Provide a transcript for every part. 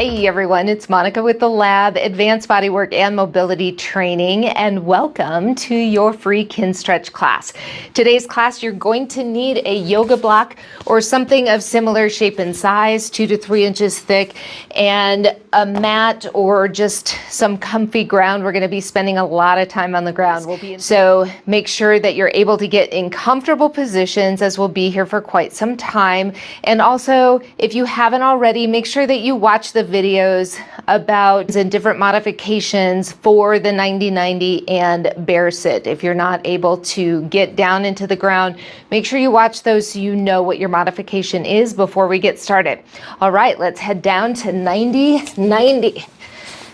Hey everyone, it's Monica with the Lab, Advanced Bodywork and Mobility Training, and welcome to your free Kinstretch class. Today's class, you're going to need a yoga block or something of similar shape and size, 2 to 3 inches thick, and a mat or just some comfy ground. We're going to be spending a lot of time on the ground. So make sure that you're able to get in comfortable positions, as we'll be here for quite some time. And also, if you haven't already, make sure that you watch the videos about and different modifications for the 90-90 and bear sit. If you're not able to get down into the ground, make sure you watch those so you know what your modification is before we get started. All right, let's head down to 90-90.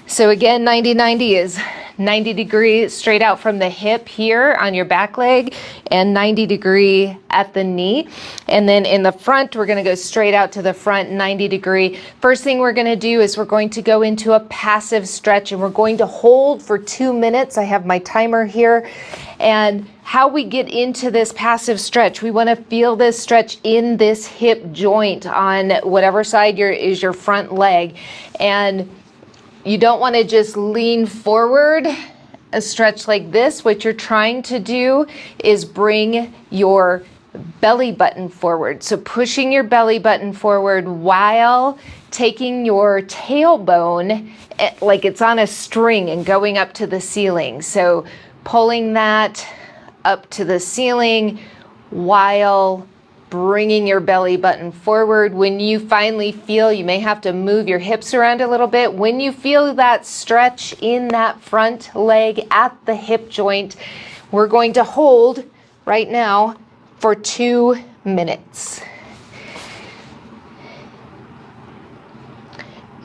So again, 90-90 is 90 degrees straight out from the hip here on your back leg and 90 degree at the knee. And then in the front, we're gonna go straight out to the front, 90 degree. First thing we're gonna do is we're going to go into a passive stretch and we're going to hold for 2 minutes. I have my timer here. And how we get into this passive stretch, we wanna feel this stretch in this hip joint on whatever side is your front leg. And you don't want to just lean forward. A stretch like this, what you're trying to do is bring your belly button forward. So pushing your belly button forward while taking your tailbone like it's on a string and going up to the ceiling. So pulling that up to the ceiling while bringing your belly button forward. When you finally feel, you may have to move your hips around a little bit. When you feel that stretch in that front leg at the hip joint, we're going to hold right now for 2 minutes.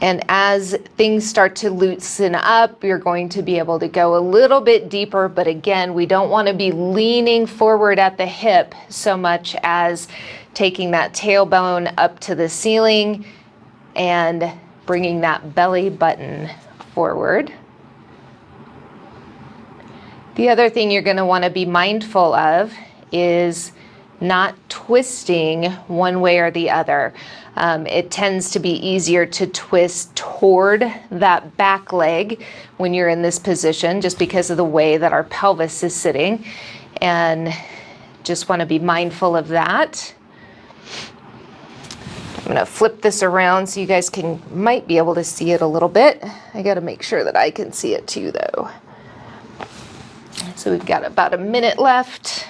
And as things start to loosen up, you're going to be able to go a little bit deeper. But again, we don't want to be leaning forward at the hip so much as taking that tailbone up to the ceiling and bringing that belly button forward. The other thing you're going to want to be mindful of is not twisting one way or the other. It tends to be easier to twist toward that back leg when you're in this position, just because of the way that our pelvis is sitting, and just want to be mindful of that. I'm going to flip this around so you guys might be able to see it a little bit. I got to make sure that I can see it too, though. So we've got about a minute left.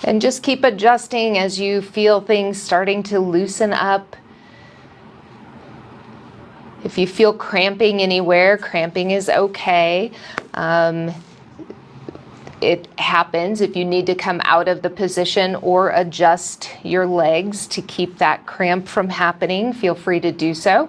And just keep adjusting as you feel things starting to loosen up. If you feel cramping anywhere, cramping is okay. It happens if you need to come out of the position or adjust your legs to keep that cramp from happening. Feel free to do so.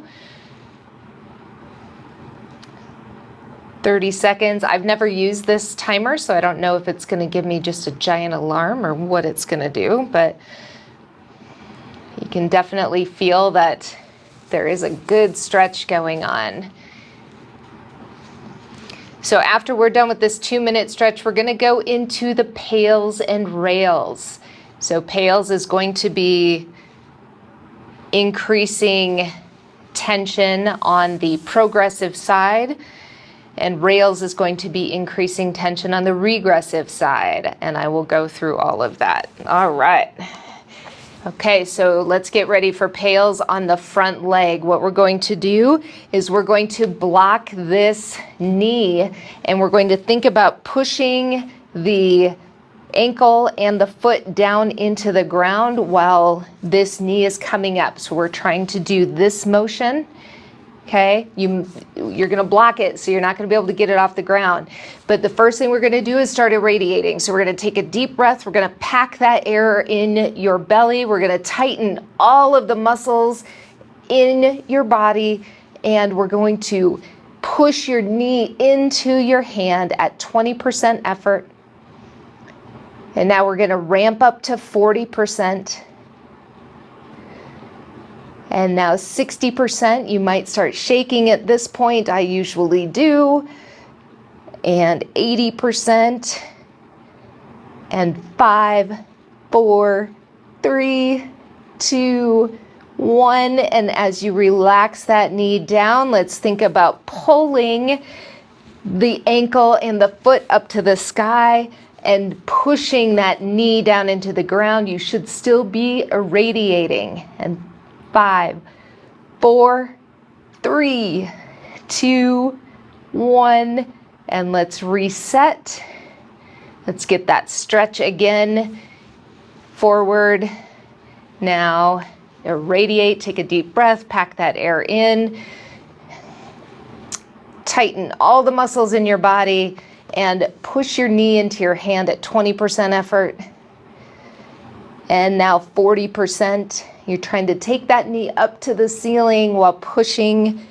30 seconds. I've never used this timer, so I don't know if it's going to give me just a giant alarm or what it's going to do, but you can definitely feel that there is a good stretch going on. So after we're done with this 2-minute stretch, we're going to go into the pails and rails. So pails is going to be increasing tension on the progressive side, and rails is going to be increasing tension on the regressive side, and I will go through all of that. All right. Okay, so let's get ready for pails on the front leg. What we're going to do is we're going to block this knee, and we're going to think about pushing the ankle and the foot down into the ground while this knee is coming up. So we're trying to do this motion. Okay, you're going to block it, so you're not going to be able to get it off the ground. But the first thing we're going to do is start irradiating. So we're going to take a deep breath. We're going to pack that air in your belly. We're going to tighten all of the muscles in your body, and we're going to push your knee into your hand at 20% effort. And now we're going to ramp up to 40%. And now 60%, you might start shaking at this point. I usually do. And 80%. And 5, 4, 3, 2, 1. And as you relax that knee down, let's think about pulling the ankle and the foot up to the sky and pushing that knee down into the ground. You should still be irradiating. And 5, 4, 3, 2, 1. And let's reset. Let's get that stretch again. Forward. Now irradiate, take a deep breath, pack that air in. Tighten all the muscles in your body and push your knee into your hand at 20% effort. And now 40%. You're trying to take that knee up to the ceiling while pushing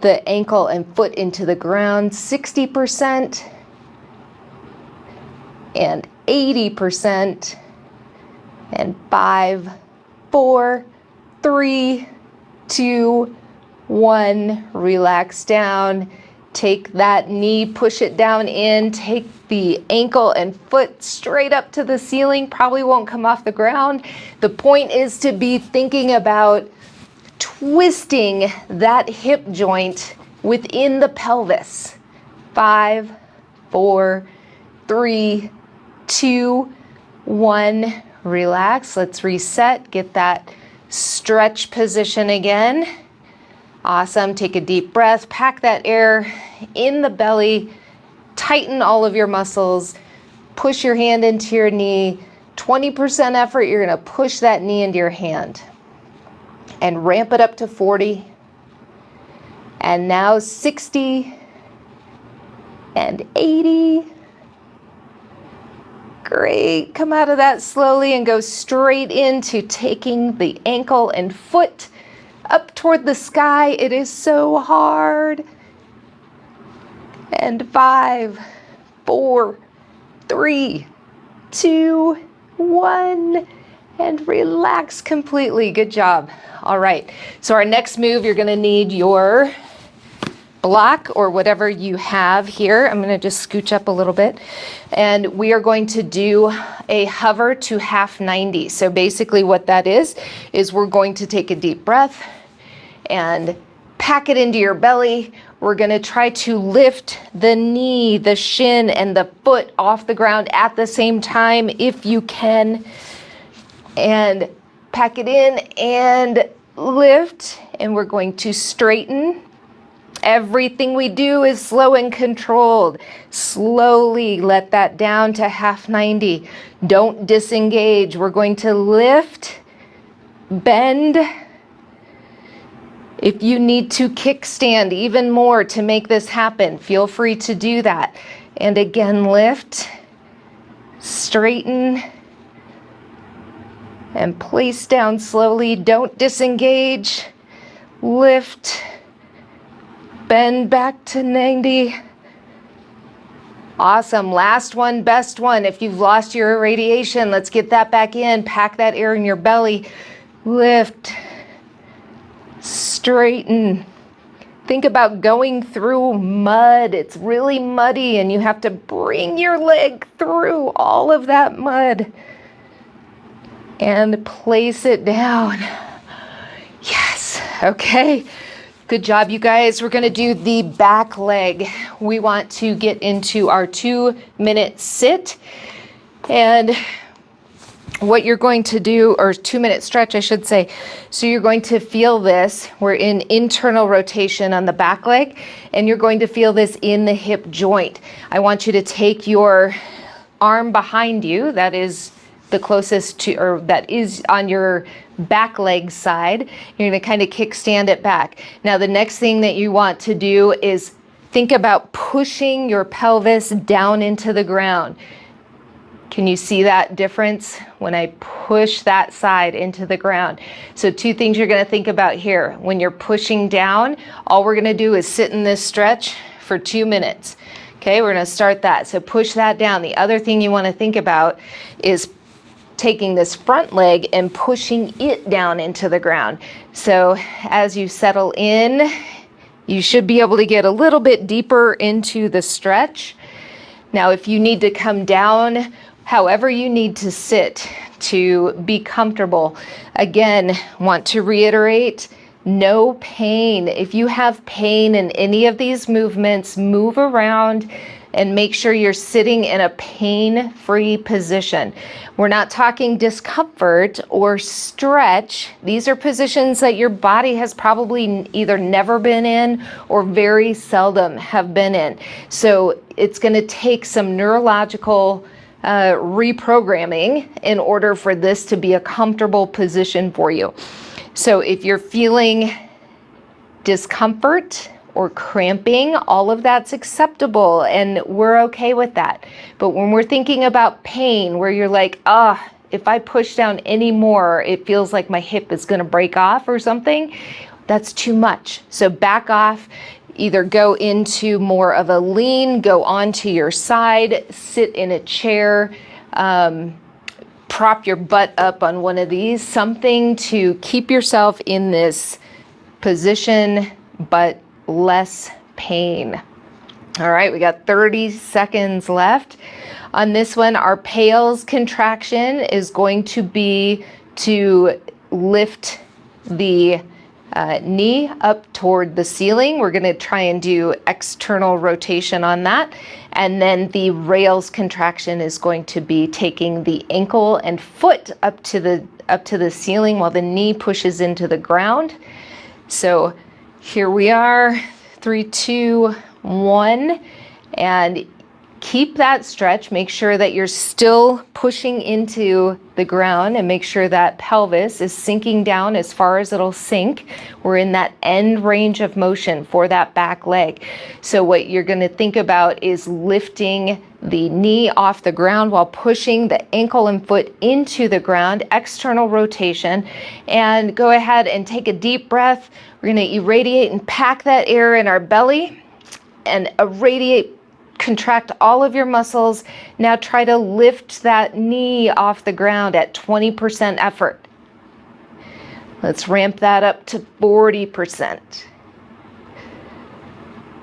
the ankle and foot into the ground. 60% and 80%. And 5, 4, 3, 2, 1. Relax down. Take that knee, push it down in, take the ankle and foot straight up to the ceiling. Probably won't come off the ground. The point is to be thinking about twisting that hip joint within the pelvis. 5, 4, 3, 2, 1. Relax. Let's reset. Get that stretch position again. Awesome. Take a deep breath. Pack that air in the belly. Tighten all of your muscles. Push your hand into your knee. 20% effort. You're going to push that knee into your hand. And ramp it up to 40. And now 60. And 80. Great. Come out of that slowly and go straight into taking the ankle and foot up toward the sky. It is so hard. And 5, 4, 3, 2, 1. And relax completely. Good job. All right. So our next move, you're going to need your block or whatever you have here. I'm going to just scooch up a little bit. And we are going to do a hover to half 90. So basically what that is we're going to take a deep breath and pack it into your belly. We're going to try to lift the knee, the shin, and the foot off the ground at the same time if you can. And pack it in and lift. And we're going to straighten. Everything we do is slow and controlled. Slowly let that down to half 90. Don't disengage. We're going to lift, bend. If you need to kickstand even more to make this happen, feel free to do that. And again, lift, straighten, and place down slowly. Don't disengage. Lift, bend back to 90. Awesome. Last one, best one. If you've lost your irradiation, let's get that back in. Pack that air in your belly. Lift, straighten. Think about going through mud. It's really muddy and you have to bring your leg through all of that mud. And place it down. Yes. Okay. Good job, you guys. We're going to do the back leg. We want to get into our 2-minute sit. And what you're going to do, or 2-minute stretch, I should say. So you're going to feel this. We're in internal rotation on the back leg, and you're going to feel this in the hip joint. I want you to take your arm behind you, that is the closest to, or that is on your back leg side. You're going to kind of kickstand it back. Now the next thing that you want to do is think about pushing your pelvis down into the ground. Can you see that difference when I push that side into the ground? So 2 things you're going to think about here. When you're pushing down, all we're going to do is sit in this stretch for 2 minutes. Okay, we're going to start that. So push that down. The other thing you want to think about is taking this front leg and pushing it down into the ground. So as you settle in, you should be able to get a little bit deeper into the stretch. Now, if you need to come down, however you need to sit to be comfortable. Again, want to reiterate, no pain. If you have pain in any of these movements, move around and make sure you're sitting in a pain-free position. We're not talking discomfort or stretch. These are positions that your body has probably either never been in or very seldom have been in. So it's going to take some neurological reprogramming in order for this to be a comfortable position for you. So if you're feeling discomfort or cramping, all of that's acceptable and we're okay with that. But when we're thinking about pain, where you're like, if I push down any more, it feels like my hip is going to break off or something, that's too much. So back off, either go into more of a lean, go onto your side, sit in a chair, prop your butt up on one of these, something to keep yourself in this position, but less pain. All right, we got 30 seconds left. On this one, our PALS contraction is going to be to lift the knee up toward the ceiling. We're going to try and do external rotation on that. And then the rails contraction is going to be taking the ankle and foot up to the ceiling while the knee pushes into the ground. So here we are, 3, 2, 1, and keep that stretch. Make sure that you're still pushing into the ground and make sure that pelvis is sinking down as far as it'll sink. We're in that end range of motion for that back leg. So what you're going to think about is lifting the knee off the ground while pushing the ankle and foot into the ground, external rotation, and go ahead and take a deep breath. We're going to irradiate and pack that air in our belly and irradiate, contract all of your muscles. Now try to lift that knee off the ground at 20% effort. Let's ramp that up to 40%.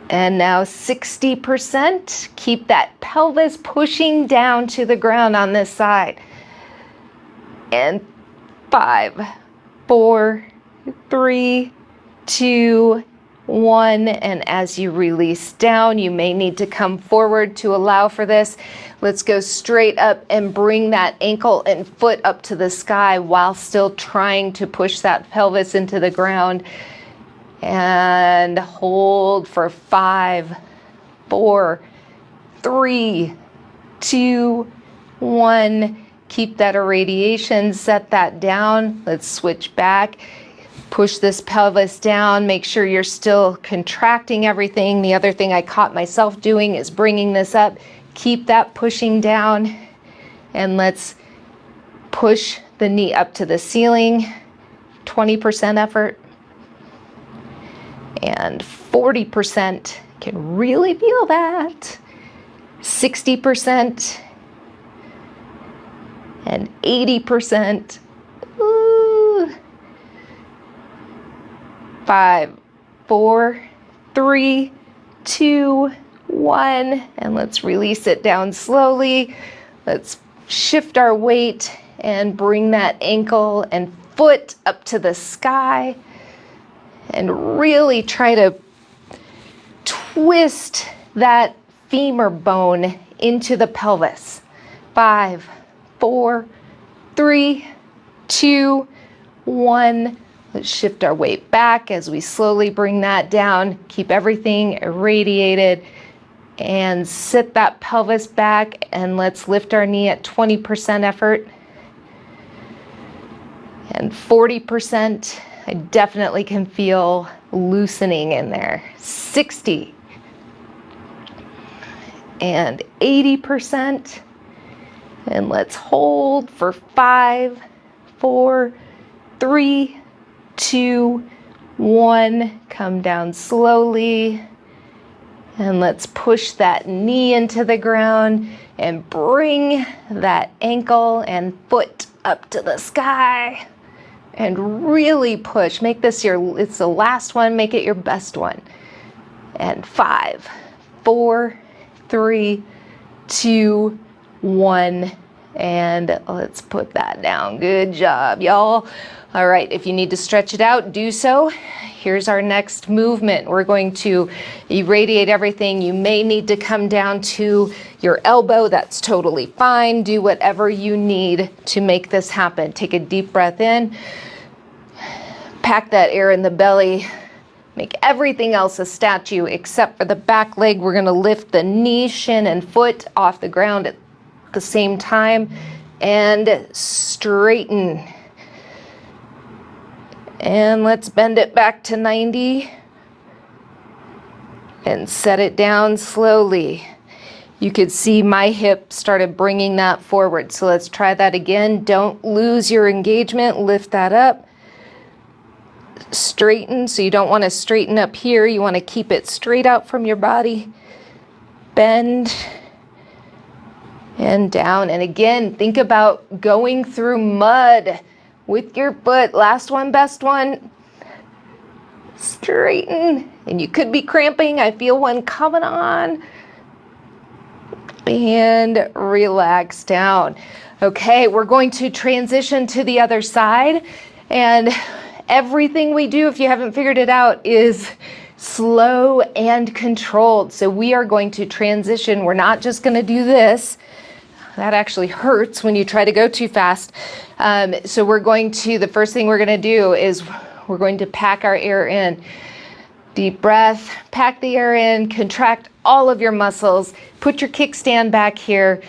And now 60%. Keep that pelvis pushing down to the ground on this side. And 5, 4, 3, 2, 1, and as you release down, you may need to come forward to allow for this. Let's go straight up and bring that ankle and foot up to the sky while still trying to push that pelvis into the ground. And hold for 5, 4, 3, 2, 1. Keep that irradiation, set that down. Let's switch back. Push this pelvis down, make sure you're still contracting everything. The other thing I caught myself doing is bringing this up. Keep that pushing down, and let's push the knee up to the ceiling. 20% effort. And 40%, can really feel that. 60% and 80%. Ooh. 5, 4, 3, 2, 1, and let's release it down slowly. Let's shift our weight and bring that ankle and foot up to the sky and really try to twist that femur bone into the pelvis. 5, 4, 3, 2, 1. Let's shift our weight back as we slowly bring that down. Keep everything irradiated and sit that pelvis back, and let's lift our knee at 20% effort. And 40%, I definitely can feel loosening in there. 60 and 80%. And let's hold for 5, 4, 3, 2, 1. Come down slowly. And let's push that knee into the ground and bring that ankle and foot up to the sky. And really push. Make this it's the last one, make it your best one. And 5, 4, 3, 2, 1. And let's put that down. Good job, y'all. All right, if you need to stretch it out, do so. Here's our next movement. We're going to irradiate everything. You may need to come down to your elbow. That's totally fine. Do whatever you need to make this happen. Take a deep breath in. Pack that air in the belly. Make everything else a statue except for the back leg. We're gonna lift the knee, shin, and foot off the ground at the same time and straighten. And let's bend it back to 90 and set it down slowly. You could see my hip started bringing that forward. So let's try that again. Don't lose your engagement. Lift that up. Straighten. So you don't want to straighten up here. You want to keep it straight out from your body. Bend and down. And again, think about going through mud with your foot. Last one, best one. Straighten. And you could be cramping. I feel one coming on. And relax down. Okay, we're going to transition to the other side. And everything we do, if you haven't figured it out, is slow and controlled. So we are going to transition. We're not just going to do this. That actually hurts when you try to go too fast. So we're going to, the first thing we're going to do is we're going to pack our air in. Deep breath, pack the air in, contract all of your muscles, put your kickstand back here,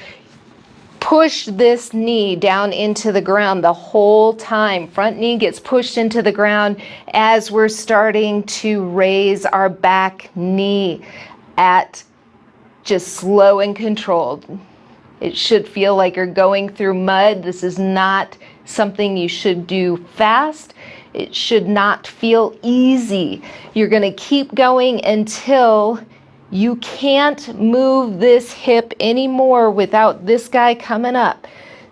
push this knee down into the ground the whole time. Front knee gets pushed into the ground as we're starting to raise our back knee at just slow and controlled. It should feel like you're going through mud. This is not something you should do fast. It should not feel easy. You're going to keep going until you can't move this hip anymore without this guy coming up.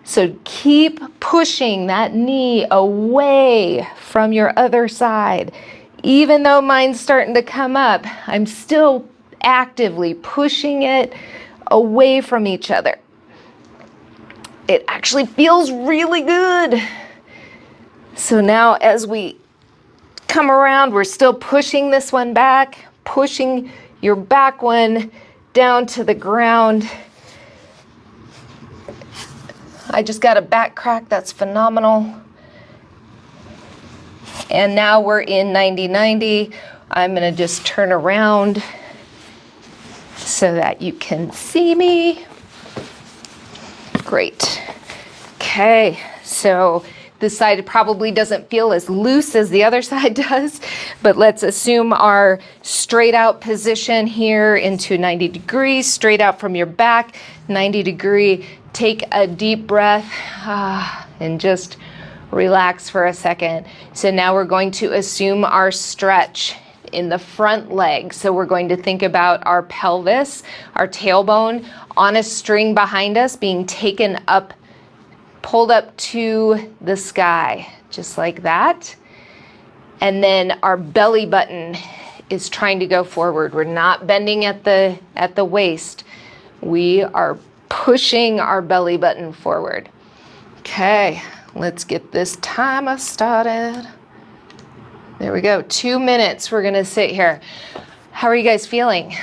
So keep pushing that knee away from your other side. Even though mine's starting to come up, I'm still actively pushing it away from each other. It actually feels really good. So now as we come around, we're still pushing this one back, pushing your back one down to the ground. I just got a back crack, that's phenomenal. And now we're in 90-90. I'm gonna just turn around so that you can see me. Great. Okay, so this side probably doesn't feel as loose as the other side does, but let's assume our straight out position here into 90 degrees, straight out from your back, 90 degree. Take a deep breath and just relax for a second. So now we're going to assume our stretch in the front leg. So we're going to think about our pelvis, our tailbone on a string behind us being taken up, pulled up to the sky, just like that. And then our belly button is trying to go forward. We're not bending at the waist. We are pushing our belly button forward. Okay, let's get this timer started. There we go, 2 minutes we're gonna sit here. How are you guys feeling?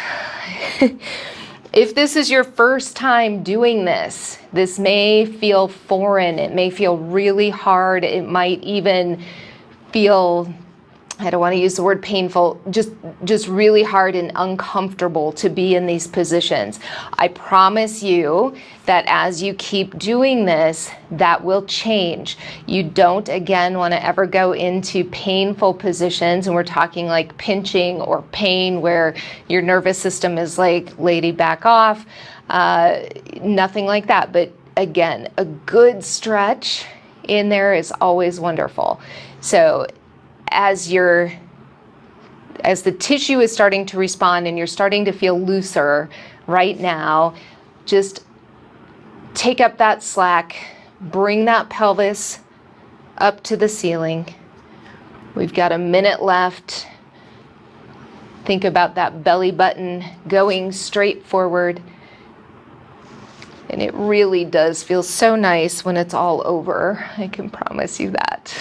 If this is your first time doing this, this may feel foreign. It may feel really hard. It might even feel, I don't want to use the word painful, just really hard and uncomfortable to be in these positions. I promise you that as you keep doing this, that will change. You don't, again, want to ever go into painful positions, and we're talking like pinching or pain where your nervous system is like, lady, back off. Nothing like that. But again, a good stretch in there is always wonderful. So as the tissue is starting to respond and you're starting to feel looser right now, just take up that slack, bring that pelvis up to the ceiling. We've got a minute left. Think about that belly button going straight forward. And it really does feel so nice when it's all over. I can promise you that.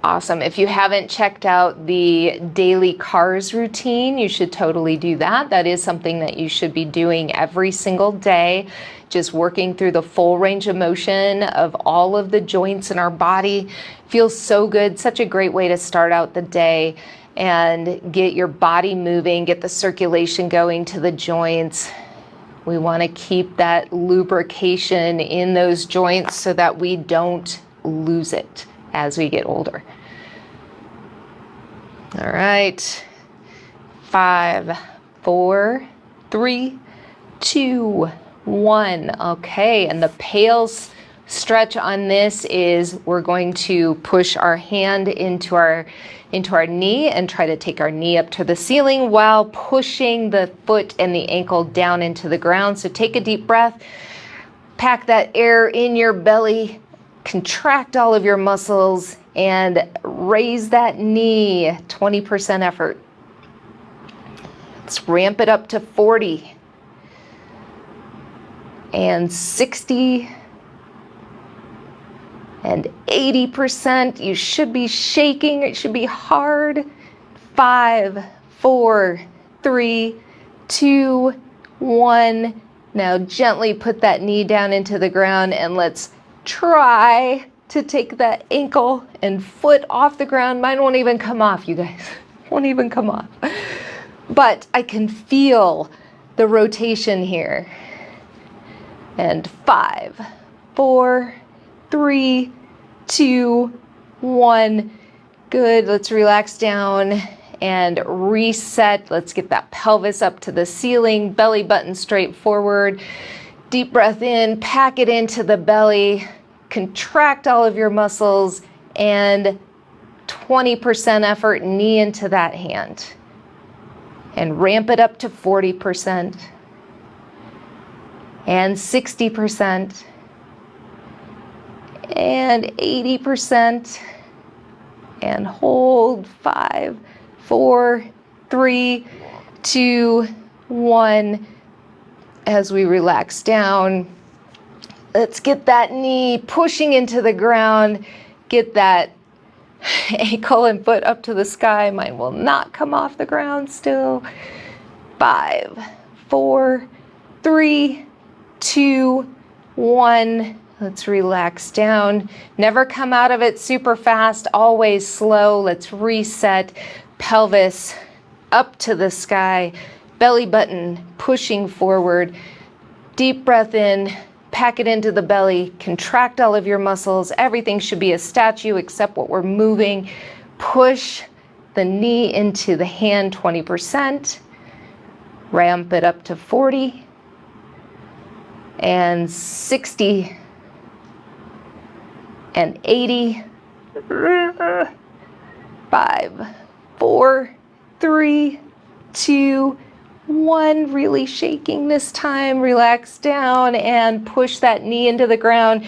Awesome. If you haven't checked out the daily cars routine, you should totally do that. That is something that you should be doing every single day, just working through the full range of motion of all of the joints in our body. Feels so good. Such a great way to start out the day and get your body moving, get the circulation going to the joints. We want to keep that lubrication in those joints so that we don't lose it as we get older. All right, 5, 4, 3, 2, 1. Okay, and the pale stretch on this is we're going to push our hand into our knee and try to take our knee up to the ceiling while pushing the foot and the ankle down into the ground. So take a deep breath, pack that air in your belly, contract all of your muscles, and raise that knee, 20% effort. Let's ramp it up to 40 and 60 and 80%. You should be shaking, it should be hard. 5, 4, 3, 2, 1. Now gently put that knee down into the ground and let's try to take that ankle and foot off the ground. Mine won't even come off, you guys. Won't even come off. But I can feel the rotation here. And 5, 4, 3, 2, 1. Good. Let's relax down and reset. Let's get that pelvis up to the ceiling, belly button straight forward. Deep breath in, pack it into the belly, contract all of your muscles, and 20% effort, knee into that hand. And ramp it up to 40% and 60% and 80%. And hold. 5, 4, 3, 2, 1. As we relax down, let's get that knee pushing into the ground, get that ankle and foot up to the sky. Mine will not come off the ground still. 5, 4, 3, 2, 1. Let's relax down. Never come out of it super fast, always slow. Let's reset. Pelvis up to the sky, belly button pushing forward. Deep breath in, pack it into the belly, contract all of your muscles. Everything should be a statue except what we're moving. Push the knee into the hand, 20%. Ramp it up to 40 and 60 and 80. 5, 4, 3, 2, 1. Really shaking this time. Relax down and push that knee into the ground.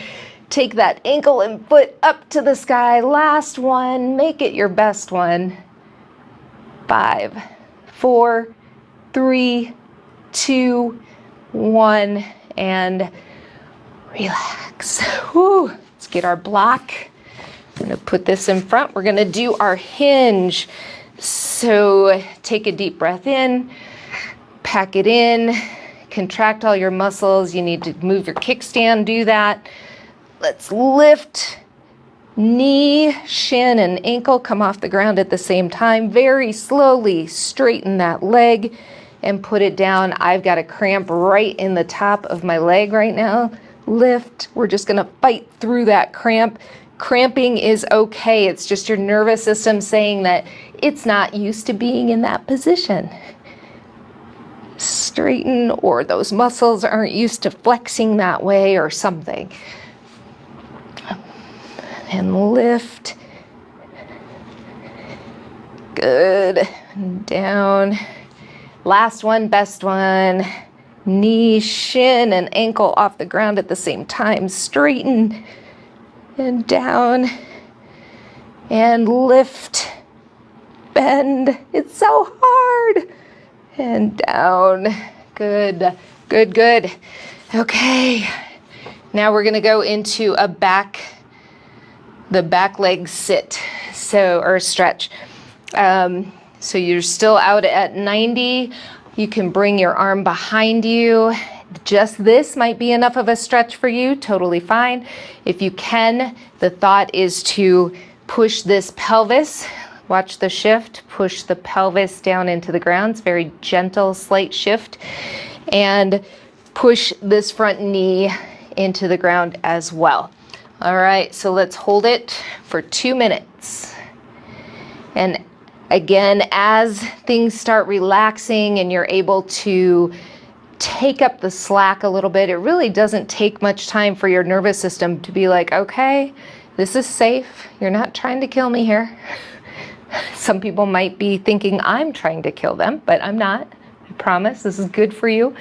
Take that ankle and foot up to the sky. Last one. Make it your best one. 5, 4, 3, 2, 1. And relax. Whew. Let's get our block. I'm going to put this in front. We're going to do our hinge. So take a deep breath in, pack it in, contract all your muscles. You need to move your kickstand, do that. Let's lift, knee, shin, and ankle come off the ground at the same time. Very slowly straighten that leg and put it down. I've got a cramp right in the top of my leg right now. Lift. We're just going to fight through that cramp. Cramping is okay. It's just your nervous system saying that it's not used to being in that position. Straighten, or those muscles aren't used to flexing that way or something. And lift. Good. Down. Last one, best one. Knee, shin, and ankle off the ground at the same time. Straighten and down and lift bend. It's so hard. And down. Good, good, good. Okay. Now we're gonna go into the back leg sit, or stretch. So you're still out at 90. You can bring your arm behind you. Just this might be enough of a stretch for you, totally fine. If you can, the thought is to push this pelvis, watch the shift, push the pelvis down into the ground. It's very gentle, slight shift. And push this front knee into the ground as well. All right, so let's hold it for 2 minutes. And again, as things start relaxing and you're able to take up the slack a little bit, it really doesn't take much time for your nervous system to be like, okay, this is safe. You're not trying to kill me here. Some people might be thinking I'm trying to kill them, but I'm not. I promise this is good for you.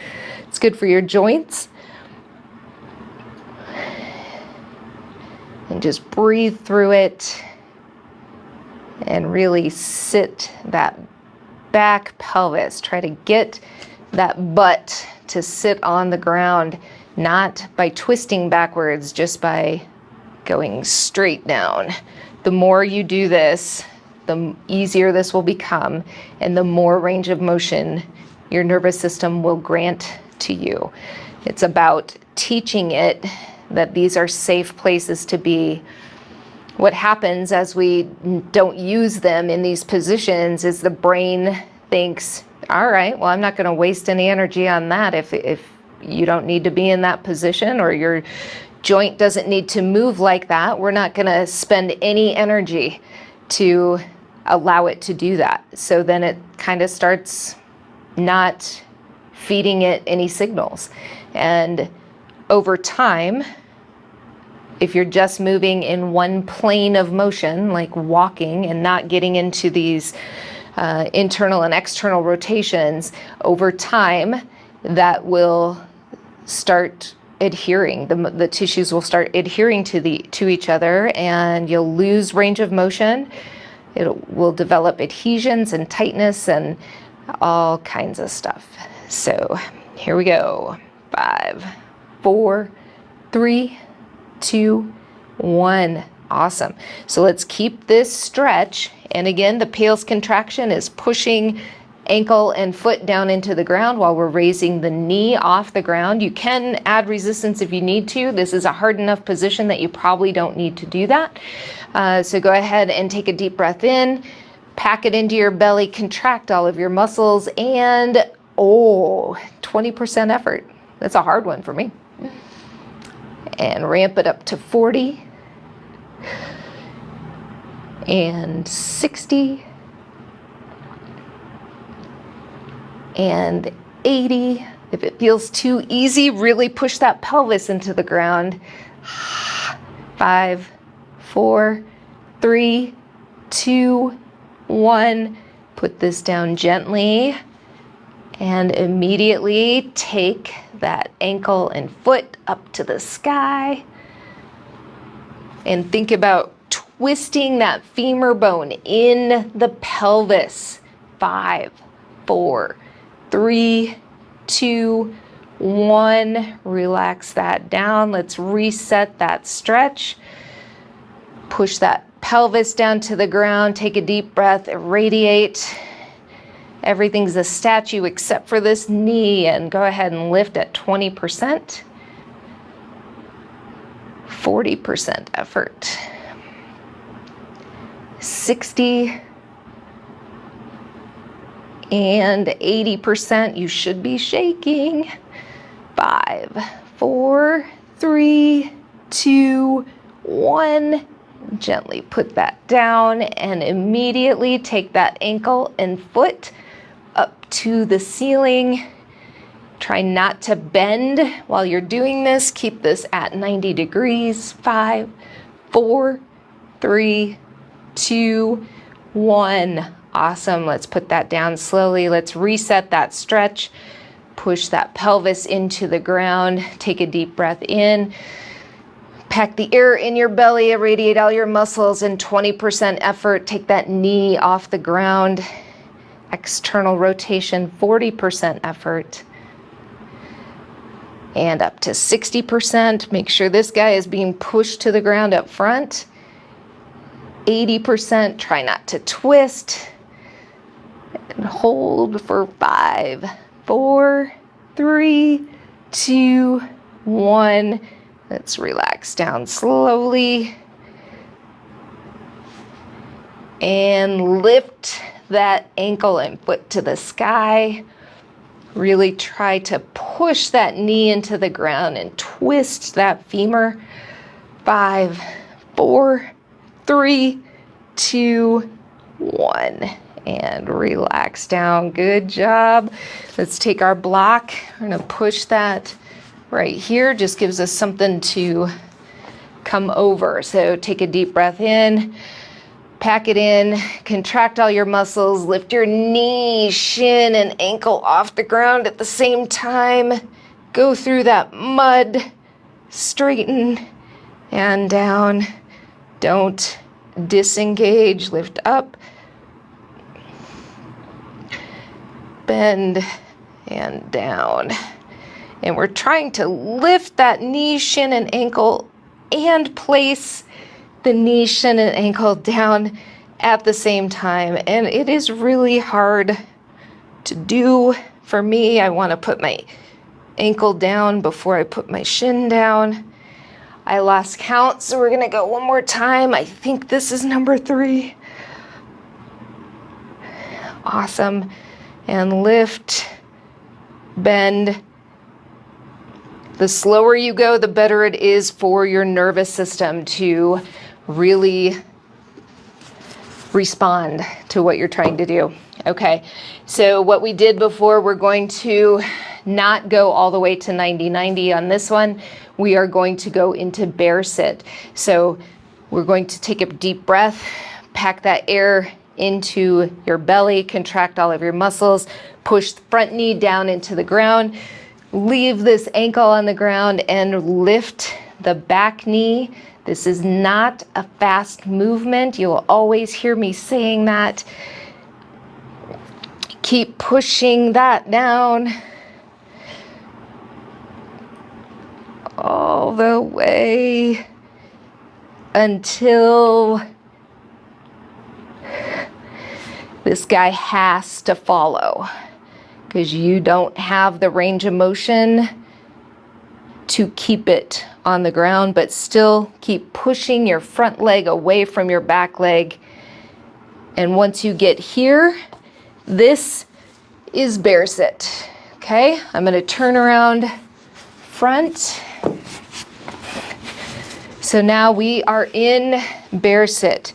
It's good for your joints. And just breathe through it and really sit that back pelvis. Try to get that butt to sit on the ground, not by twisting backwards, just by going straight down. The more you do this, the easier this will become, and the more range of motion your nervous system will grant to you. It's about teaching it that these are safe places to be. What happens as we don't use them in these positions is the brain thinks, all right, well, I'm not going to waste any energy on that if you don't need to be in that position, or your joint doesn't need to move like that. We're not going to spend any energy to allow it to do that. So then it kind of starts not feeding it any signals. And over time, if you're just moving in one plane of motion, like walking and not getting into these internal and external rotations, over time, that will start adhering. The tissues will start adhering to each other, and you'll lose range of motion. It will develop adhesions and tightness and all kinds of stuff. So here we go. 5, 4, 3, 2, 1. Awesome. So let's keep this stretch. And again, the Pales contraction is pushing ankle and foot down into the ground while we're raising the knee off the ground. You can add resistance if you need to. This is a hard enough position that you probably don't need to do that. So go ahead and take a deep breath in, pack it into your belly, contract all of your muscles, and 20% effort. That's a hard one for me. And ramp it up to 40 and 60 and 80. If it feels too easy, really push that pelvis into the ground. 5, 4, 3, 2, 1. Put this down gently and immediately take that ankle and foot up to the sky. And think about twisting that femur bone in the pelvis. 5, 4, 3, 2, 1. Relax that down. Let's reset that stretch. Push that pelvis down to the ground. Take a deep breath. Irradiate. Everything's a statue except for this knee. And go ahead and lift at 20%. 40% effort. 60 and 80%. You should be shaking. 5, 4, 3, 2, 1. Gently put that down and immediately take that ankle and foot up to the ceiling. Try not to bend while you're doing this. Keep this at 90 degrees. 5, 4, 3, 2, 1. Awesome. Let's put that down slowly. Let's reset that stretch. Push that pelvis into the ground. Take a deep breath in. Pack the air in your belly, irradiate all your muscles, and 20% effort. Take that knee off the ground. External rotation, 40% effort. And up to 60%. Make sure this guy is being pushed to the ground up front. 80%. Try not to twist. And hold for 5, 4, 3, 2, 1. Let's relax down slowly. And lift that ankle and foot to the sky. Really try to push that knee into the ground and twist that femur. 5, 4, 3, 2, 1. And relax down. Good job. Let's take our block. We're going to push that right here. Just gives us something to come over. So take a deep breath in. Pack it in, contract all your muscles, lift your knee, shin, and ankle off the ground at the same time. Go through that mud, straighten and down. Don't disengage, lift up, bend and down. And we're trying to lift that knee, shin, and ankle and place the knee, shin, and ankle down at the same time. And it is really hard to do for me. I want to put my ankle down before I put my shin down. I lost count, so we're going to go one more time. I think this is number 3. Awesome. And lift, bend. The slower you go, the better it is for your nervous system to really respond to what you're trying to do. Okay, so what we did before, we're going to not go all the way to 90-90 on this one. We are going to go into bear sit. So we're going to take a deep breath, pack that air into your belly, contract all of your muscles, push the front knee down into the ground, leave this ankle on the ground and lift the back knee. This is not a fast movement. You'll always hear me saying that. Keep pushing that down all the way until this guy has to follow, because you don't have the range of motion to keep it on the ground, but still keep pushing your front leg away from your back leg. And once you get here, this is bear sit. Okay, I'm going to turn around front. So now we are in bear sit.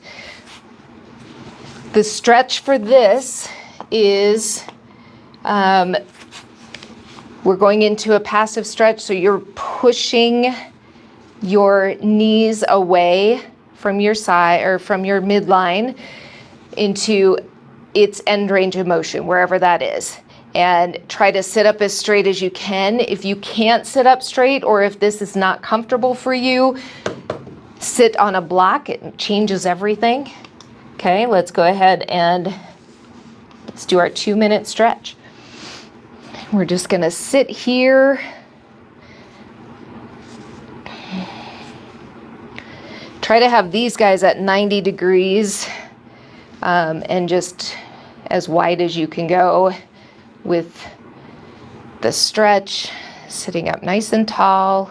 The stretch for this is we're going into a passive stretch, so you're pushing your knees away from your side or from your midline into its end range of motion, wherever that is. And try to sit up as straight as you can. If you can't sit up straight, or if this is not comfortable for you, sit on a block. It changes everything. Okay, let's go ahead and let's do our 2-minute stretch. We're just gonna sit here. Try to have these guys at 90 degrees and just as wide as you can go with the stretch, sitting up nice and tall.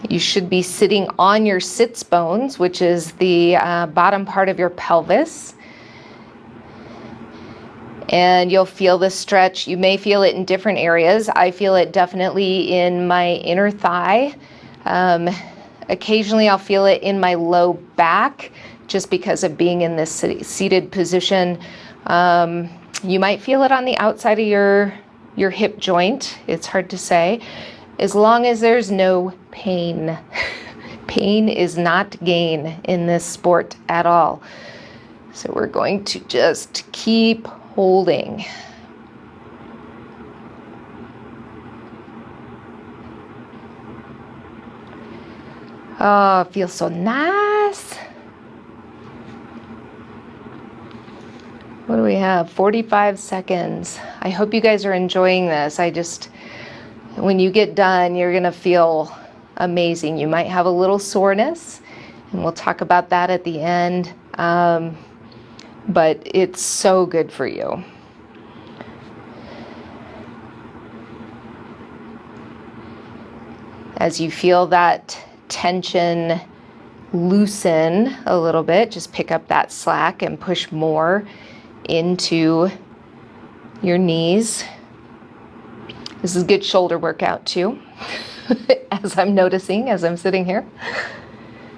You should be sitting on your sits bones, which is the bottom part of your pelvis. And you'll feel the stretch. You may feel it in different areas. I feel it definitely in my inner thigh. Occasionally I'll feel it in my low back just because of being in this seated position. You might feel it on the outside of your hip joint. It's hard to say. As long as there's no pain. Pain is not gain in this sport at all. So we're going to just keep holding. Oh, it feels so nice. What do we have? 45 seconds. I hope you guys are enjoying this. When you get done, you're gonna feel amazing. You might have a little soreness, and we'll talk about that at the end. But it's so good for you. As you feel that tension loosen a little bit, just pick up that slack and push more into your knees. This is a good shoulder workout too, as I'm noticing as I'm sitting here.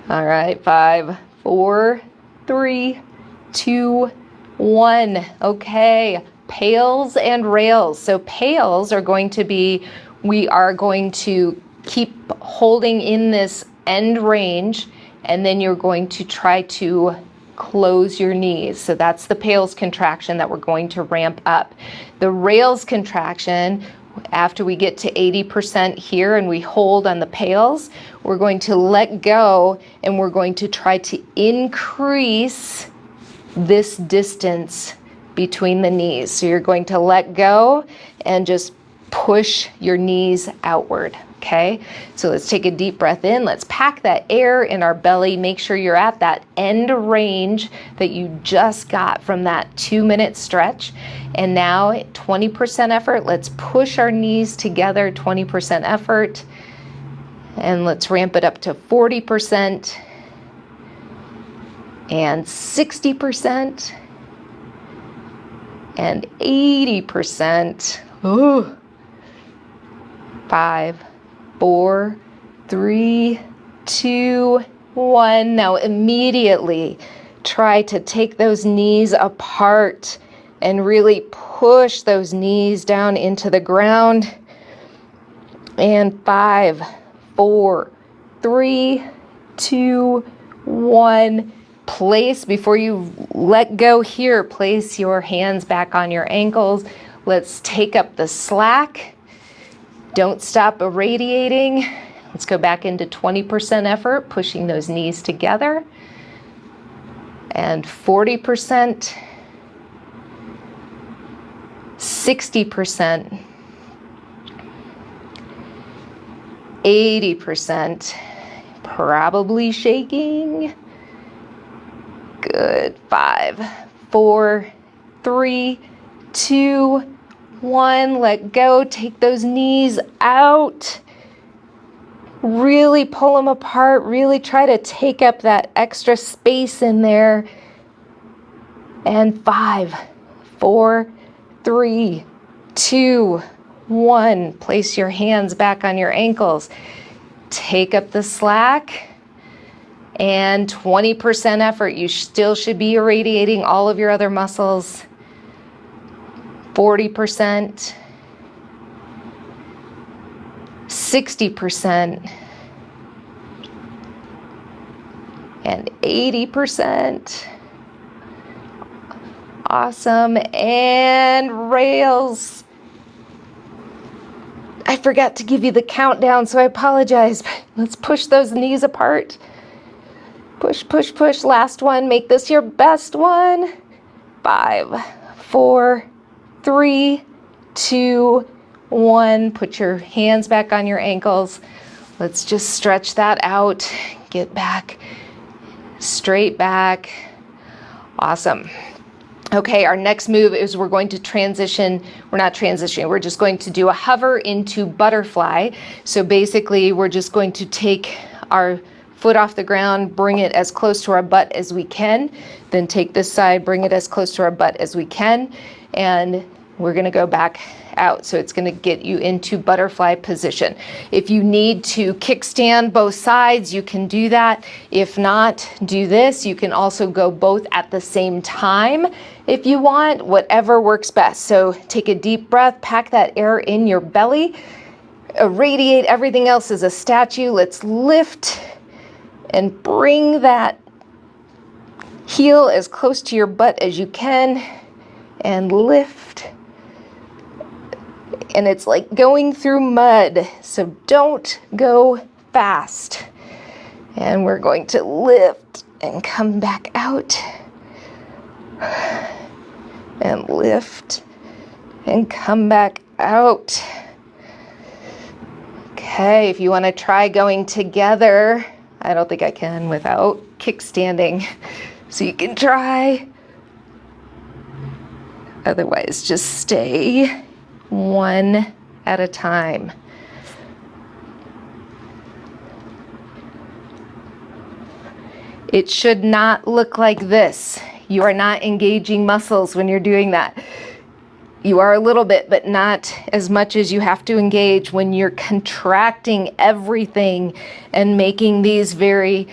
All right, 5, 4, 3, 2, 1. Okay, pails and rails. So pails are going to be, we are going to keep holding in this end range, and then you're going to try to close your knees. So that's the pails contraction that we're going to ramp up. The rails contraction, after we get to 80% here and we hold on the pails, we're going to let go and we're going to try to increase this distance between the knees. So you're going to let go and just push your knees outward. Okay, so let's take a deep breath in. Let's pack that air in our belly. Make sure you're at that end range that you just got from that 2-minute stretch. And now 20% effort. Let's push our knees together, 20% effort. And let's ramp it up to 40% and 60% and 80%. Ooh. 5, 4, 3, 2, 1. Now immediately try to take those knees apart and really push those knees down into the ground. And 5, 4, 3, 2, 1. Place, before you let go here, place your hands back on your ankles. Let's take up the slack. Don't stop irradiating. Let's go back into 20% effort, pushing those knees together. And 40%, 60%, 80%, probably shaking. Good. 5, 4, 3, 2, 1, let go, take those knees out, really pull them apart, really try to take up that extra space in there. And 5, 4, 3, 2, 1, place your hands back on your ankles, take up the slack, and 20% effort. You still should be irradiating all of your other muscles. 40%, 60%, and 80%. Awesome. And rails. I forgot to give you the countdown, so I apologize. Let's push those knees apart. Push, push, push. Last one. Make this your best one. 5, 4, 3, 2, 1. Put your hands back on your ankles. Let's just stretch that out. Get back, straight back. Awesome. Okay, our next move is we're going to transition. We're not transitioning. We're just going to do a hover into butterfly. So basically, we're just going to take our foot off the ground, bring it as close to our butt as we can, then take this side, bring it as close to our butt as we can, and we're gonna go back out. So it's gonna get you into butterfly position. If you need to kickstand both sides, you can do that. If not, do this. You can also go both at the same time if you want, whatever works best. So take a deep breath, pack that air in your belly, irradiate everything else as a statue. Let's lift and bring that heel as close to your butt as you can and lift. And it's like going through mud, so don't go fast. And we're going to lift and come back out. And lift and come back out. Okay, if you want to try going together, I don't think I can without kickstanding. So you can try. Otherwise, just stay one at a time. It should not look like this. You are not engaging muscles when you're doing that. You are a little bit, but not as much as you have to engage when you're contracting everything and making these very,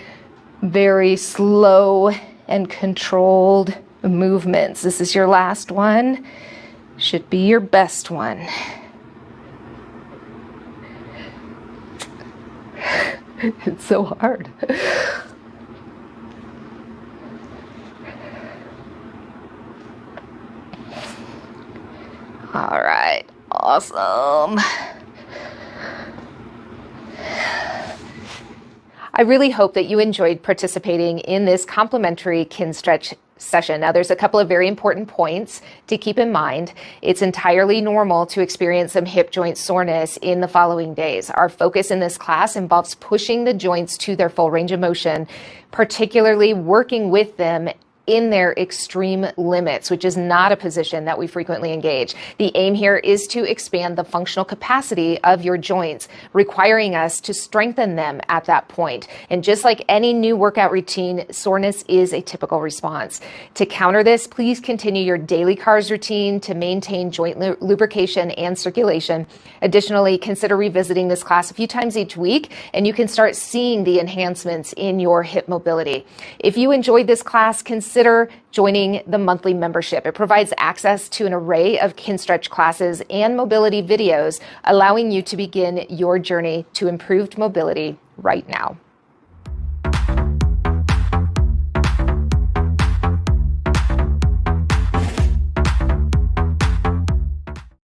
very slow and controlled movements. This is your last one. Should be your best one. It's so hard. All right, awesome. I really hope that you enjoyed participating in this complimentary Kinstretch session. Now, there's a couple of very important points to keep in mind. It's entirely normal to experience some hip joint soreness in the following days. Our focus in this class involves pushing the joints to their full range of motion, particularly working with them in their extreme limits, which is not a position that we frequently engage. The aim here is to expand the functional capacity of your joints, requiring us to strengthen them at that point. And just like any new workout routine, soreness is a typical response. To counter this, please continue your daily CARS routine to maintain joint lubrication and circulation. Additionally, consider revisiting this class a few times each week, and you can start seeing the enhancements in your hip mobility. If you enjoyed this class, consider joining the monthly membership. It provides access to an array of Kinstretch classes and mobility videos, allowing you to begin your journey to improved mobility right now.